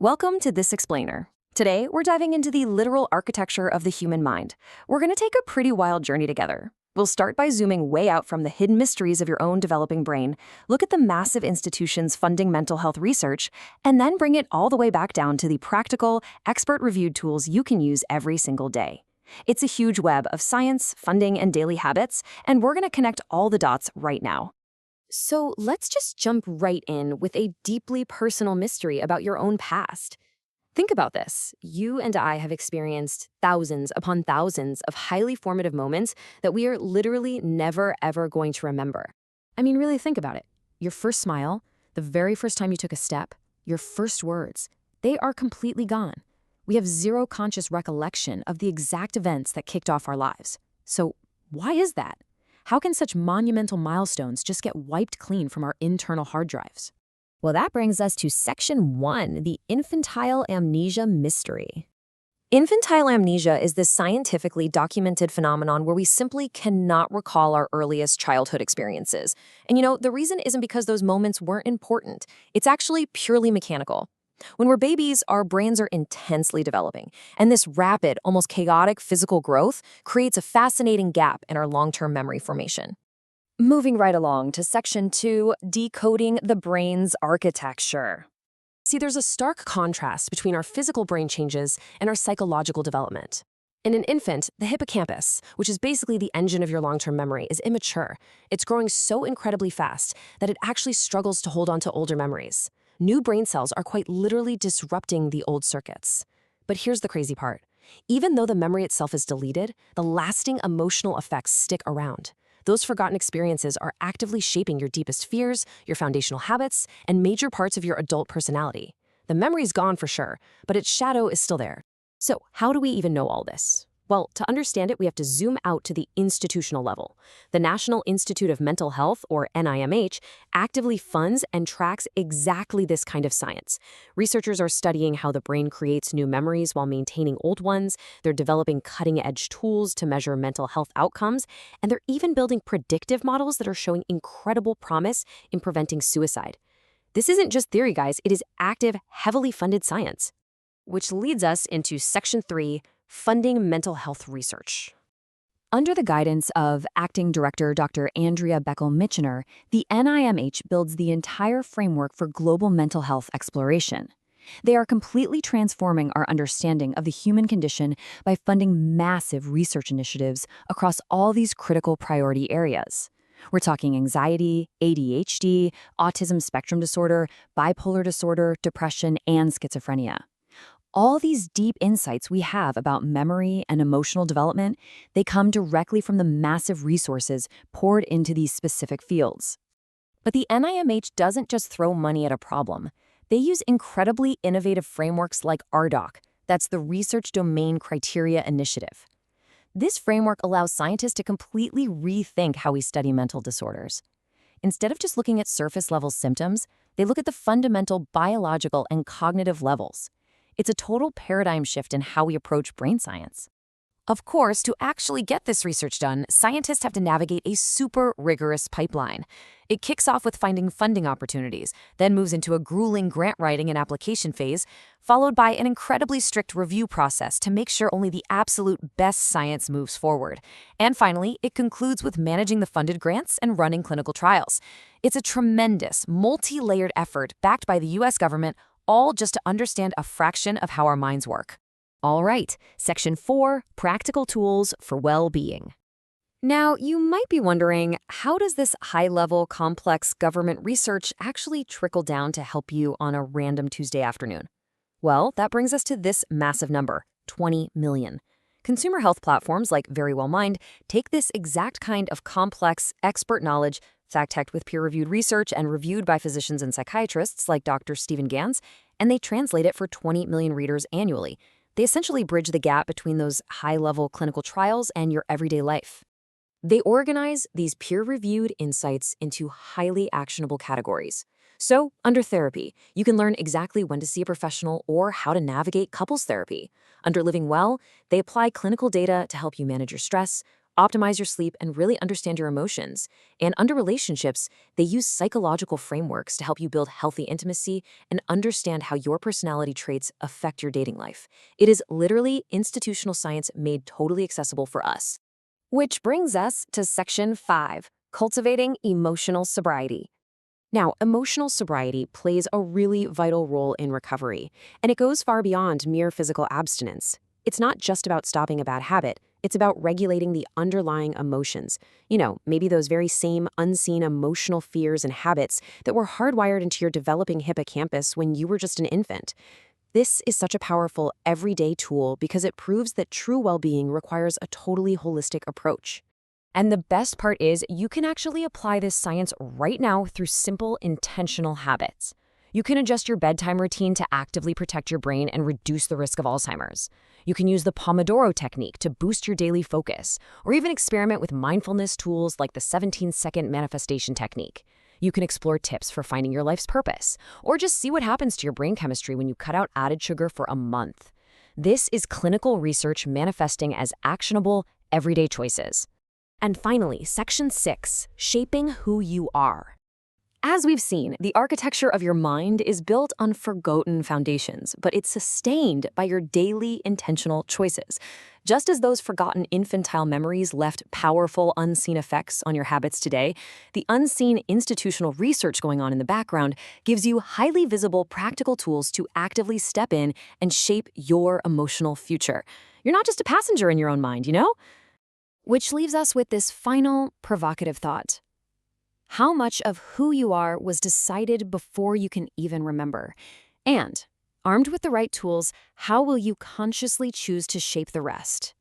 Welcome to This Explainer. Today, we're diving into the literal architecture of the human mind. We're going to take a pretty wild journey together. We'll start by zooming way out from the hidden mysteries of your own developing brain, look at the massive institutions funding mental health research, and then bring it all the way back down to the practical, expert-reviewed tools you can use every single day. It's a huge web of science, funding, and daily habits, and we're going to connect all the dots right now. So let's just jump right in with a deeply personal mystery about your own past. Think about this. You and I have experienced thousands upon thousands of highly formative moments that we are literally never, ever going to remember. I mean, really think about it. Your first smile, the very first time you took a step, your first words, they are completely gone. We have zero conscious recollection of the exact events that kicked off our lives. So why is that? How can such monumental milestones just get wiped clean from our internal hard drives? Well, that brings us to Section 1, the infantile amnesia mystery. Infantile amnesia is this scientifically documented phenomenon where we simply cannot recall our earliest childhood experiences. And the reason isn't because those moments weren't important. It's actually purely mechanical. When we're babies, our brains are intensely developing, and this rapid, almost chaotic physical growth creates a fascinating gap in our long-term memory formation. Moving right along to Section 2, decoding the brain's architecture. See, there's a stark contrast between our physical brain changes and our psychological development. In an infant, the hippocampus, which is basically the engine of your long-term memory, is immature. It's growing so incredibly fast that it actually struggles to hold on to older memories. New brain cells are quite literally disrupting the old circuits. But here's the crazy part. Even though the memory itself is deleted, the lasting emotional effects stick around. Those forgotten experiences are actively shaping your deepest fears, your foundational habits, and major parts of your adult personality. The memory's gone for sure, but its shadow is still there. So, how do we even know all this? Well, to understand it, we have to zoom out to the institutional level. The National Institute of Mental Health, or NIMH, actively funds and tracks exactly this kind of science. Researchers are studying how the brain creates new memories while maintaining old ones. They're developing cutting-edge tools to measure mental health outcomes, and they're even building predictive models that are showing incredible promise in preventing suicide. This isn't just theory, guys. It is active, heavily funded science. Which leads us into Section 3, funding mental health research. Under the guidance of acting director Dr. Andrea Beckel-Michener, the NIMH builds the entire framework for global mental health exploration. They are completely transforming our understanding of the human condition by funding massive research initiatives across all these critical priority areas. We're talking anxiety, ADHD, autism spectrum disorder, bipolar disorder, depression, and schizophrenia. All these deep insights we have about memory and emotional development, they come directly from the massive resources poured into these specific fields. But the NIMH doesn't just throw money at a problem. They use incredibly innovative frameworks like RDoC, that's the Research Domain Criteria Initiative. This framework allows scientists to completely rethink how we study mental disorders. Instead of just looking at surface-level symptoms, they look at the fundamental biological and cognitive levels. It's a total paradigm shift in how we approach brain science. Of course, to actually get this research done, scientists have to navigate a super rigorous pipeline. It kicks off with finding funding opportunities, then moves into a grueling grant writing and application phase, followed by an incredibly strict review process to make sure only the absolute best science moves forward. And finally, it concludes with managing the funded grants and running clinical trials. It's a tremendous, multi-layered effort backed by the U.S. government, all just to understand a fraction of how our minds work. All right, Section 4, practical tools for well-being. Now, you might be wondering, how does this high-level, complex government research actually trickle down to help you on a random Tuesday afternoon? Well, that brings us to this massive number, 20 million. Consumer health platforms like Verywell Mind take this exact kind of complex, expert knowledge, fact-checked with peer-reviewed research and reviewed by physicians and psychiatrists like Dr. Stephen Gans, and they translate it for 20 million readers annually. They essentially bridge the gap between those high-level clinical trials and your everyday life. They organize these peer-reviewed insights into highly actionable categories. So, under therapy, you can learn exactly when to see a professional or how to navigate couples therapy. Under living well, they apply clinical data to help you manage your stress. optimize your sleep, and really understand your emotions. And under relationships, they use psychological frameworks to help you build healthy intimacy and understand how your personality traits affect your dating life. It is literally institutional science made totally accessible for us. Which brings us to Section 5, Cultivating Emotional Sobriety. Now, emotional sobriety plays a really vital role in recovery, and it goes far beyond mere physical abstinence. It's not just about stopping a bad habit, it's about regulating the underlying emotions. Maybe those very same unseen emotional fears and habits that were hardwired into your developing hippocampus when you were just an infant. This is such a powerful, everyday tool because it proves that true well-being requires a totally holistic approach. And the best part is you can actually apply this science right now through simple, intentional habits. You can adjust your bedtime routine to actively protect your brain and reduce the risk of Alzheimer's. You can use the Pomodoro technique to boost your daily focus, or even experiment with mindfulness tools like the 17-second manifestation technique. You can explore tips for finding your life's purpose, or just see what happens to your brain chemistry when you cut out added sugar for a month. This is clinical research manifesting as actionable, everyday choices. And finally, Section 6, Shaping Who You Are. As we've seen, the architecture of your mind is built on forgotten foundations, but it's sustained by your daily intentional choices. Just as those forgotten infantile memories left powerful unseen effects on your habits today, the unseen institutional research going on in the background gives you highly visible practical tools to actively step in and shape your emotional future. You're not just a passenger in your own mind, Which leaves us with this final provocative thought. How much of who you are was decided before you can even remember? And, armed with the right tools, how will you consciously choose to shape the rest?